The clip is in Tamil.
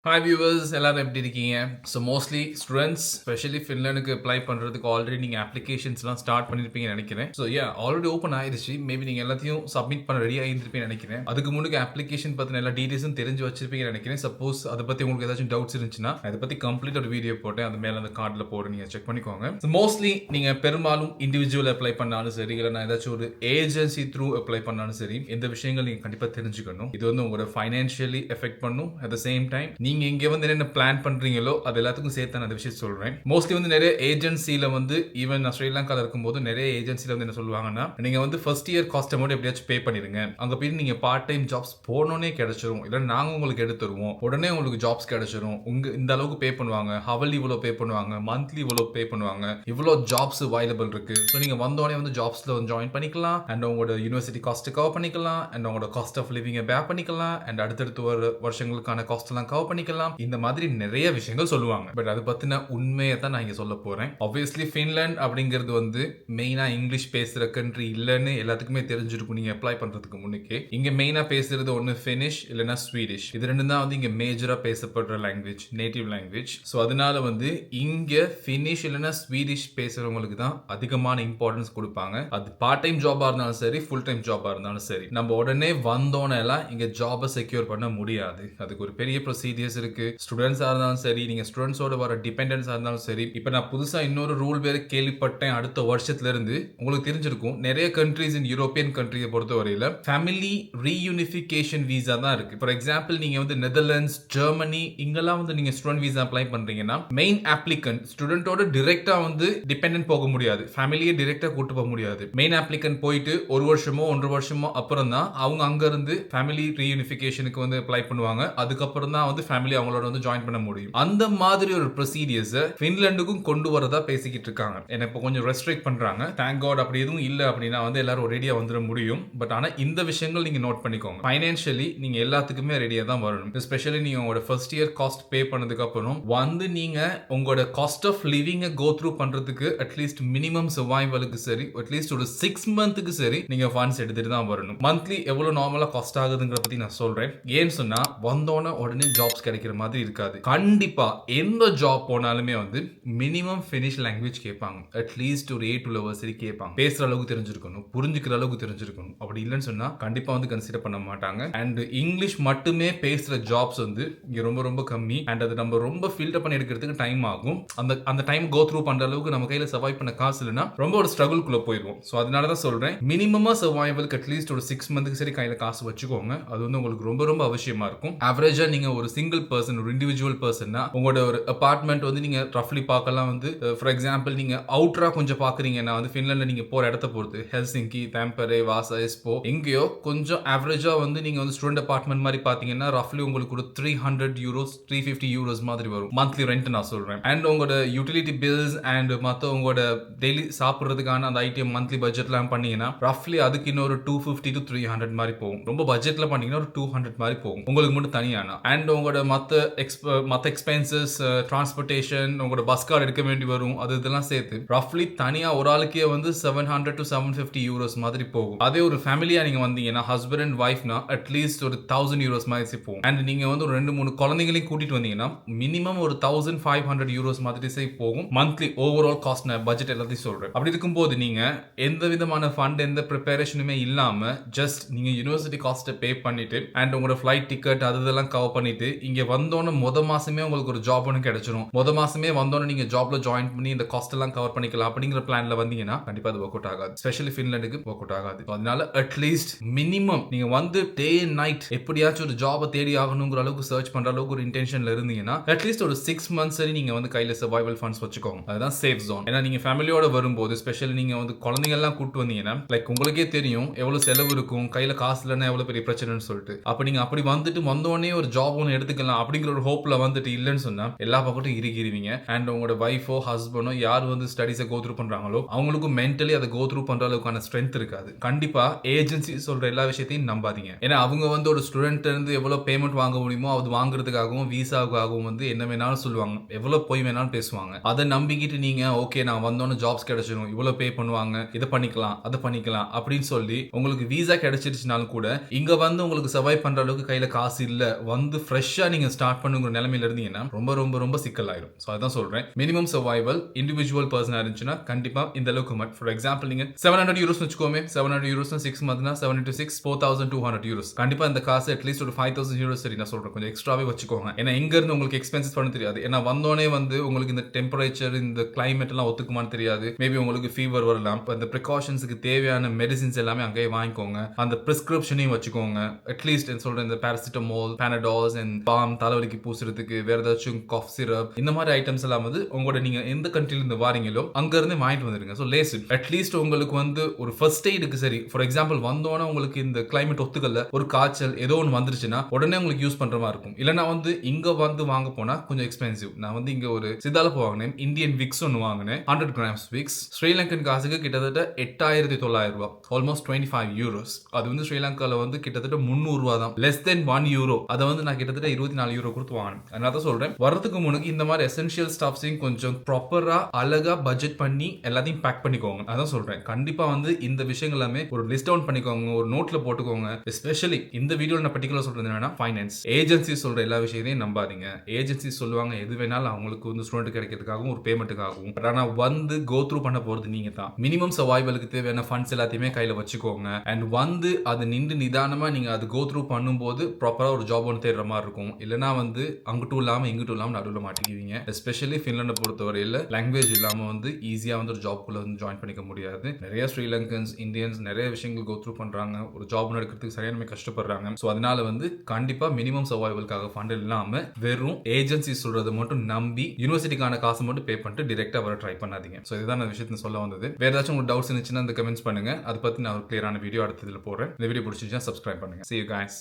ஹாய் வியூவர்ஸ் எல்லாரும் எப்படி இருக்கீங்க? ஸோ மோஸ்ட்லி ஸ்டூடெண்ட்ஸ் ஸ்பெஷலி ஃபின்லாண்டுக்கு அப்ளை பண்ணுறதுக்கு ஆல்ரெடி நீங்கள் அப்ளிகேஷன்ஸ்லாம் ஸ்டார்ட் பண்ணியிருப்பீங்கன்னு நினைக்கிறேன். ஸோ ஆல்ரெடி ஓப்பன் ஆயிடுச்சு. மேபி நீங்கள் எல்லாத்தையும் சப்மிட் பண்ண ரெடி ஆகிருப்பீங்கன்னு நினைக்கிறேன். அதுக்கு முன்னாடி அப்ளிகேஷன் பற்றின எல்லா டீட்டெயில்ஸும் தெரிஞ்சு வச்சிருப்பீங்கன்னு நினைக்கிறேன். சப்போஸ் அதை பற்றி உங்களுக்கு ஏதாச்சும் டவுட்ஸ் இருந்துச்சுன்னா அதை பற்றி கம்ப்ளீட் ஒரு வீடியோ போட்டேன். அது மேலே அந்த கார்டில் போட்டு நீங்கள் செக் பண்ணிக்கோங்க. ஸோ மோஸ்ட்லி நீங்கள் பெரும்பாலும் இண்டிவிஜுவல் அப்ளை பண்ணாலும் சரி, இல்லை நான் ஏதாச்சும் ஒரு ஏஜென்சி த்ரூ அப்ளை பண்ணாலும் சரி, இந்த விஷயங்கள் நீங்கள் கண்டிப்பாக தெரிஞ்சுக்கணும். இது வந்து உங்களோட ஃபைனான்ஷியலி எஃபெக்ட் பண்ணும். அட் த சேம் டைம் நீங்க இங்க வந்து என்ன பிளான் பண்றீங்களோ அது எல்லாத்துக்கும் சேர்த்து நான் அந்த விஷயம் சொல்றேன். மோஸ்ட்லி வந்து நிறைய ஏஜென்சில வந்து ஈவன் நான் ஸ்ரீலங்கால இருக்கும்போது நிறைய ஏஜென்சில வந்து என்ன சொல்லுவாங்கன்னா, நீங்க வந்து ஃபர்ஸ்ட் இயர் காஸ்ட் அமௌண்ட் எப்படியாச்சும் பே பண்ணிருங்க, அங்க போய் நீங்க பார்ட் டைம் ஜாப்ஸ் போனோனே கிடைச்சிரும், இல்ல நாங்க உங்களுக்கு எடுத்து தருவோம், உடனே உங்களுக்கு ஜாப்ஸ் கிடைச்சிரும், உங்க இந்த அளவுக்கு பே பண்ணுவாங்க, ஹவர்லி இவ்வளவு பே பண்ணுவாங்க, மந்த்லி இவ்வளவு பே பண்ணுவாங்க, இவ்வளவு ஜாப்ஸ் அவைலபிள் இருக்கு, ஸோ நீங்க வந்தோடனே வந்து ஜாப்ஸ்ல வந்து ஜாயின் பண்ணிக்கலாம், அண்ட் உங்களோட யூனிவர்சிட்டி காஸ்ட் கவர் பண்ணிக்கலாம், அண்ட் உங்களோட காஸ்ட் ஆஃப் லிவிங் பேக் பண்ணிக்கலாம், அண்ட் அடுத்தடுத்து ஒரு வருஷங்களுக்கான காஸ்ட் எல்லாம் கவர் பண்ணிக்கலாம். இந்த மாதிரி நிறைய விஷயங்கள் சொல்லுவாங்க. பட் அதை பத்தின உண்மையை தான் நான் இங்க சொல்ல போறேன். ஆப்வியஸ்லி ஃபின்லாந்து அப்படிங்கிறது வந்து மெயினா இங்கிலீஷ் பேசுற கண்ட்ரி இல்லைன்னு எல்லாத்துக்குமே தெரிஞ்சிருக்கும் நீங்க அப்ளை பண்றதுக்கு முன்னுக்கே. இங்க மெயினா பேசுறது ஒன்னு ஃபினிஷ் இல்லைன்னா ஸ்வீடிஷ். இது ரெண்டும் தான் வந்து இங்க மேஜரா பேசப்படுற லாங்குவேஜ், நேட்டிவ் லாங்குவேஜ். ஸோ அதனால வந்து இங்க ஃபினிஷ் இல்லைன்னா ஸ்வீடிஷ் பேசுறவங்களுக்கு தான் அதிகமான இம்பார்ட்டன்ஸ் கொடுப்பாங்க. அது பார்ட் டைம் ஜாபா இருந்தாலும் சரி, ஃபுல் டைம் ஜாபா இருந்தாலும் சரி. நம்ம உடனே வந்தோன்னே எல்லாம் இங்க ஜாபை செக்யூர் பண்ண முடியாது. அதுக்கு ஒரு பெரிய ப்ரொசீஜர்ஸ் இருக்கு. ஸ்டூடெண்ட்ஸா இருந்தாலும் சரி, நீங்க ஸ்டூடெண்ட்ஸோட வர டிபெண்டன்ஸா இருந்தாலும் சரி. இப்போ நான் புதுசா இன்னொரு ரூல் வேற கேள்விப்பட்டேன். அடுத்த வருஷத்துல இருந்து உங்களுக்கு தெரிஞ்சிருக்கும், நிறைய கண்ட்ரீஸ் இன் யூரோப்பியன் கண்ட்ரியை பொறுத்த வரையில ஃபேமிலி ரீயூனிஃபிகேஷன் வீசா தான் இருக்கு. ஃபார் எக்ஸாம்பிள் நீங்க வந்து நெதர்லாண்ட்ஸ், ஜெர்மனி இங்கெல்லாம் வந்து நீங்க ஸ்டூடெண்ட் வீசா அப்ளை பண்றீங்கன்னா மெயின் அப்ளிகன்ட் ஸ்டூடெண்டோட டிரெக்டா வந்து டிபெண்டன்ட் போக முடியாது, ஃபேமிலியை டிரெக்டா கூட்டு போக முடியாது. மெயின் அப்ளிகன்ட் போயிட்டு ஒரு வருஷமோ 1.5 வருஷமோ அப்புறம் தான் அவங்க அங்க இருந்து ஃபேமிலி ரீயூனிஃபிகேஷனுக்கு வந்து அப்ளை பண்ணுவாங்க. அதுக்கப்புறம் தான் வந்து ஃபேமிலி அவங்களோட வந்து ஜாயின் பண்ண முடியும். அந்த மாதிரி ஒரு ப்ரொசீஜர்ஸ் ஃபின்லாண்டுக்கும் கொண்டு வரதா பேசிக்கிட்டு இருக்காங்க. என்ன இப்போ கொஞ்சம் ரெஸ்ட்ரிக்ட் பண்றாங்க. தேங்க் காட் அப்படி எதுவும் இல்ல அப்படின்னா வந்து எல்லாரும் ரெடியா வந்துட முடியும். பட் ஆனா இந்த விஷயங்கள் நீங்க நோட் பண்ணிக்கோங்க. ஃபைனான்ஷியலி நீங்க எல்லாத்துக்குமே ரெடியா தான் வரணும். எஸ்பெஷலி நீங்க உங்களோட ஃபர்ஸ்ட் இயர் காஸ்ட் பே பண்ணதுக்கு அப்புறம் வந்து நீங்க உங்களோட cost of living go through பண்றதுக்கு அட்லீஸ்ட் மினிமம் சர்வைவலுக்கு சரி, அட்லீஸ்ட் ஒரு 6 மந்த்துக்கு சரி நீங்க ஃபண்ட்ஸ் எடுத்துட்டு தான் வரணும். மந்த்லி எவ்வளவு நார்மலா காஸ்ட் ஆகுதுங்கிற பத்தி நான் சொல்றேன். ஏன்னு சொன்னா வந்தோன உடனே ஜாப்ஸ் கிடைக்கிற மாதிரி இருக்காது. கண்டிப்பா எந்த ஜாப் போனாலுமே வந்து மினிமம் ஃபினிஷ் லாங்குவேஜ் கேட்பாங்க. அட்லீஸ்ட் ஒரு A2 லெவல் சரி கேட்பாங்க. பேசுற அளவுக்கு தெரிஞ்சிருக்கணும், புரிஞ்சுக்கிற அளவுக்கு தெரிஞ்சிருக்கணும். அப்படி இல்லைன்னு சொன்னா கண்டிப்பா வந்து கன்சிடர் பண்ண மாட்டாங்க. அண்ட் இங்கிலீஷ் மட்டுமே பேசுற ஜாப்ஸ் வந்து இங்க ரொம்ப ரொம்ப கம்மி. அண்ட் அது நம்ம ரொம்ப ஃபில்டர் பண்ணி எடுக்கிறதுக்கு டைம் ஆகும். அந்த டைம் கோ த்ரூ பண்ற அளவுக்கு நம்ம கையில சர்வைவ் பண்ண காசு இல்லைன்னா ரொம்ப ஒரு ஸ்ட்ரகிள் குள்ள போயிடுவோம். ஸோ அதனால தான் சொல்றேன், மினிமமா சர்வைவலுக்கு அட்லீஸ்ட் ஒரு 6 மந்த்துக்கு சரி கையில காசு வச்சுக்கோங்க. அது வந்து உங்களுக்கு ரொம்ப ரொம்ப அவசியமா இருக்கும். ஆவரேஜா நீங்க ஒரு சிங்கிள் பர்சன், ஒரு இண்டிவிஜுவல் பர்சன்னா உங்களோட ஒரு அபார்ட்மெண்ட் வந்து நீங்க ரஃப்லி பார்க்கலாம். வந்து ஃபார் எக்ஸாம்பிள் நீங்க அவுட்டரா கொஞ்சம் பாக்குறீங்கன்னா வந்து ஃபின்லாண்ட்ல நீங்க போற இடத்த பொறுத்து ஹெல்சிங்கி, தாம்பரே, வாசா, எஸ்போ எங்கேயோ கொஞ்சம் ஆவரேஜா வந்து நீங்க வந்து ஸ்டூடெண்ட் அபார்ட்மெண்ட் மாதிரி பாத்தீங்கன்னா ரஃப்லி உங்களுக்கு ஒரு 300 யூரோஸ் 350 யூரோஸ் மாதிரி வரும் மந்த்லி ரெண்ட் நான் சொல்றேன். அண்ட் உங்களோட யூட்டிலிட்டி பில்ஸ் அண்ட் மற்ற உங்களோட டெய்லி சாப்பிடுறதுக்கான அந்த ஐட்டம் மந்த்லி பட்ஜெட்லாம் பண்ணீங்கன்னா ரஃப்லி அதுக்கு இன்னொரு 250 to 300 மாதிரி போகும். ரொம்ப பட்ஜெட்ல பண்ணீங்கன்னா ஒரு 200 மாதிரி போகும் உங்களுக்கு மட்டும் தனியானா. அண்ட் உங்களோட மற்ற எக்ஸ்பென்சஸ், டிரான்ஸ்போர்டேஷன், உங்களோட பஸ் கார்டு எடுக்க வேண்டி வரும், அது இதெல்லாம் சேர்த்து ரஃப்லி தனியா ஒரு ஆளுக்கே வந்து 700 to 750 யூரோஸ் மாதிரி போகும். அதே ஒரு ஃபேமிலியா நீங்க வந்தீங்கன்னா ஹஸ்பண்ட் அண்ட் ஒய்ஃப்னா அட்லீஸ்ட் ஒரு 1000 யூரோஸ் மாதிரி போகும். அண்ட் நீங்க வந்து ஒரு 2-3 குழந்தைகளையும் கூட்டிட்டு வந்தீங்கன்னா மினிமம் ஒரு 1500 யூரோஸ் மாதிரி போகும் மந்த்லி ஓவரால் காஸ்ட். பட்ஜெட் எல்லாத்தையும் சொல்றேன். அப்படி இருக்கும்போது நீங்க எந்த விதமான ஃபண்ட், எந்த ப்ரிப்பரேஷனுமே இல்லாம ஜஸ்ட் நீங்க யூனிவர்சிட்டி காஸ்ட்டை பே பண்ணிட்டு அண்ட் உங்களோட ஃபிளைட் டிக்கெட் அது இதெல்லாம் கவர் பண்ணிட்டு இங்க வந்தோன்னு மாசமே உங்களுக்கு ஒரு ஜாப் ஒன்று கிடைச்சிடும். மாசமே வந்தோன்னு நீங்க ஜாப்ல ஜாயின் பண்ணி இந்த காஸ்ட் எல்லாம் கவர் பண்ணிக்கலாம் அப்படிங்கிற பிளான்ல வந்தீங்கன்னா கண்டிப்பா அது ஒர்க் அவுட் ஆகாது. ஸ்பெஷலி ஃபின்லாண்டுக்கு ஒர்க் அவுட் ஆகாது. அதனால அட்லீஸ்ட் மினிமம் நீங்க வந்து டே அண்ட் நைட் எப்படியாச்சும் ஒரு ஜாபை தேடி ஆகணுங்கிற அளவுக்கு சர்ச் பண்ற அளவுக்கு ஒரு இன்டென்ஷன்ல இருந்தீங்கன்னா அட்லீஸ்ட் ஒரு 6 மந்த்ஸ் சரி நீங்க வந்து கையில சர்வைவல் ஃபண்ட்ஸ் வச்சுக்கோங்க. அதுதான் சேஃப் ஜோன். ஏன்னா நீங்க ஃபேமிலியோட வரும்போது ஸ்பெஷலி நீங்க வந்து குழந்தைங்க எல்லாம் கூட்டு வந்தீங்கன்னா லைக் உங்களுக்கே தெரியும் எவ்வளவு செலவு இருக்கும், கையில காசு இல்லைன்னா எவ்வளவு பெரிய பிரச்சனைன்னு சொல்லிட்டு. அப்ப நீங்க அப்படி வந்துட்டு வந்தோடனே ஒரு ஜாப் ஒன்று எடுத்துக்கலாம் அப்படிங்கிற ஒரு ஹோப்ல வந்துட்டு இல்லைன்னு சொன்னா எல்லா பக்கத்தும் இறுகிடுவீங்க. அண்ட் உங்களோட வைஃபோ ஹஸ்பண்டோ யார் வந்து ஸ்டடிஸை கோ த்ரூ பண்றாங்களோ அவங்களுக்கும் மென்டலி அதை கோ த்ரூ பண்ற அளவுக்கான ஸ்ட்ரென்த் இருக்காது. கண்டிப்பா ஏஜென்சி சொல்ற எல்லா விஷயத்தையும் நம்பாதீங்க. ஏன்னா அவங்க வந்து ஒரு ஸ்டூடெண்ட் இருந்து எவ்வளவு பேமெண்ட் வாங்க முடியுமோ அது வாங்குறதுக்காகவும் விசாவுக்காகவும் வந்து என்ன வேணாலும் சொல்லுவாங்க, எவ்வளவு போய் வேணாலும் பேசுவாங்க. அதை நம்பிக்கிட்டு நீங்க ஓகே நான் வந்தோன்னு ஜாப்ஸ் கிடைச்சிடும், இவ்வளவு பே பண்ணுவாங்க, இதை பண்ணிக்கலாம் அதை பண்ணிக்கலாம் அப்படின்னு சொல்லி உங்களுக்கு விசா கிடைச்சிருச்சுனாலும் கூட இங்க வந்து உங்களுக்கு சர்வை பண்ற அளவுக்கு கையில காசு இல்ல, வந்து ஃப்ரெஷ்ஷா நீங்க ஸ்டார்ட் பண்ணுங்கிற நிலைமையில இருந்தீங்கன்னா ரொம்ப ரொம்ப ரொம்ப சிக்கலாயிரும். ஸோ அதான் சொல்றேன், மினிமம் சர்வைவல் இண்டிவிஜுவல் பர்சனா இருந்துச்சுன்னா கண்டிப்பா இந்த அளவுக்கு மட். ஃபார் எக்ஸாம்பிள் நீங்க 700 யூரோஸ் வச்சுக்கோமே, 700 யூரோஸ் 6 மந்த்னா 7 into 6 4200 யூரோஸ். கண்டிப்பா இந்த காசு அட்லீஸ்ட் ஒரு 5000 யூரோஸ் சரி நான் சொல்றேன் கொஞ்சம் எக்ஸ்ட்ராவே வச்சுக்கோங்க. ஏன்னா எங்க இருந்து உங்களுக்கு எக்ஸ்பென்சஸ் பண்ண தெரியாது. ஏன்னா வந்தோடனே வந்து உங்களுக்கு இந்த டெம்பரேச்சர் இந்த கிளைமேட் எல்லாம் ஒத்துக்குமான்னு தெரியாது. மேபி உங்களுக்கு ஃபீவர் வரலாம். அந்த ப்ரிகாஷன்ஸுக்கு தேவையான மெடிசின்ஸ் எல்லாமே அங்கேயே வாங்கிக்கோங்க. அந்த பிரிஸ்கிரிப்ஷனையும் வச்சுக்கோங்க. அட்லீஸ்ட் சொல்றேன் இந்த பாராசிட்டமால், பேனடால்ஸ் அண்ட் பாம் தலைவலிக்கு பூசுறதுக்கு வேற ஏதாச்சும் காஃப் சிரப் இந்த மாதிரி ஐட்டம்ஸ் எல்லாம் வந்து உங்களோட நீங்க எந்த கண்ட்ரில இருந்து வாரீங்களோ அங்க இருந்து வாங்கிட்டு வந்துருங்க. ஸோ லேஸ் அட்லீஸ்ட் உங்களுக்கு வந்து ஒரு ஃபர்ஸ்ட் எய்டுக்கு சரி. ஃபார் எக்ஸாம்பிள் வந்தோன்னா உங்களுக்கு இந்த கிளைமேட் ஒத்துக்கல, ஒரு காய்ச்சல் ஏதோ ஒன்று வந்துருச்சுன்னா உடனே உங்களுக்கு யூஸ் பண்ற மாதிரி இருக்கும். இல்லைன்னா வந்து இங்க வந்து வாங்க போனா கொஞ்சம் எக்ஸ்பென்சிவ். நான் வந்து இங்க ஒரு சித்தால வாங்கினேன், இந்தியன் விக்ஸ் ஒன்று வாங்கினேன், 100 grams விக்ஸ். ஸ்ரீலங்கன் காசுக்கு கிட்டத்தட்ட 8900 ரூபாய், ஆல்மோஸ்ட் 25 யூரோஸ். அது வந்து ஸ்ரீலங்கால வந்து கிட்டத்தட்ட 300 ரூபாய் தான், லெஸ் தென் 1 யூரோ. அதை வந்து நான் கிட்டத்தட்ட 24 யூரோ கொடுத்து வாங்கினேன். அதனால தான் சொல்றேன், வரதுக்கு முன்னாடி இந்த மாதிரி எசென்ஷியல் ஸ்டாஃப்ஸையும் கொஞ்சம் ப்ராப்பரா அழகா பட்ஜெட் பண்ணி எல்லாத்தையும் பேக் பண்ணிக்கோங்க. அதான் சொல்றேன், கண்டிப்பா வந்து இந்த விஷயங்கள் எல்லாமே ஒரு லிஸ்ட் டவுன் பண்ணிக்கோங்க, ஒரு நோட்ல போட்டுக்கோங்க. எஸ்பெஷலி இந்த வீடியோல நான் பர்டிகுலர் சொல்றது என்னன்னா, ஃபைனான்ஸ் ஏஜென்சி சொல்ற எல்லா விஷயத்தையும் நம்பாதீங்க. ஏஜென்சி சொல்லுவாங்க எது வேணாலும் அவங்களுக்கு வந்து ஸ்டூடெண்ட் கிடைக்கிறதுக்காகவும் ஒரு பேமெண்ட்டுக்காகவும். பட் ஆனா வந்து கோ த்ரூ பண்ண போறது நீங்க தான். மினிமம் சர்வைவலுக்கு தேவையான ஃபண்ட்ஸ் எல்லாத்தையுமே கையில வச்சுக்கோங்க. அண்ட் வந்து அது நின்று நிதானமா நீங்க அது கோ த்ரூ பண்ணும்போது ப்ராப்பரா ஒரு ஜாப் ஒன்று தேடுற மாதிரி இருக்கும். இல்லைனா வந்து அங்கிட்டும் இல்லாம இங்கிட்டும் இல்லாம நடுவில் மாட்டிக்குவீங்க. எஸ்பெஷலி ஃபின்லாண்டை பொறுத்தவரையில் லாங்குவேஜ் இல்லாம வந்து ஈஸியா வந்து ஒரு ஜாப்குள்ள வந்து ஜாயின் பண்ணிக்க முடியாது. நிறைய ஸ்ரீலங்கன்ஸ், இந்தியன்ஸ் நிறைய விஷயங்கள் கோ த்ரூ பண்றாங்க, ஒரு ஜாப் எடுக்கிறதுக்கு சரியான கஷ்டப்படுறாங்க. ஸோ அதனால வந்து கண்டிப்பா மினிமம் சர்வைவலுக்காக ஃபண்ட் இல்லாம வெறும் ஏஜென்சி சொல்றதை மட்டும் நம்பி யூனிவர்சிட்டிக்கான காசு மட்டும் பே பண்ணிட்டு டிரெக்டா வர ட்ரை பண்ணாதீங்க. ஸோ இதுதான் நான் விஷயத்தை சொல்ல வந்தது. வேற ஏதாச்சும் உங்களுக்கு டவுட்ஸ் இருந்துச்சுன்னா அந்த கமெண்ட்ஸ் பண்ணுங்க. அதை பத்தி நான் ஒரு கிளியரான வீடியோ அடுத்ததுல போடுறேன். இந்த வீடியோ பிடிச்சிருந்தா சப்ஸ்கிரைப் பண்ணுங்க. See you guys.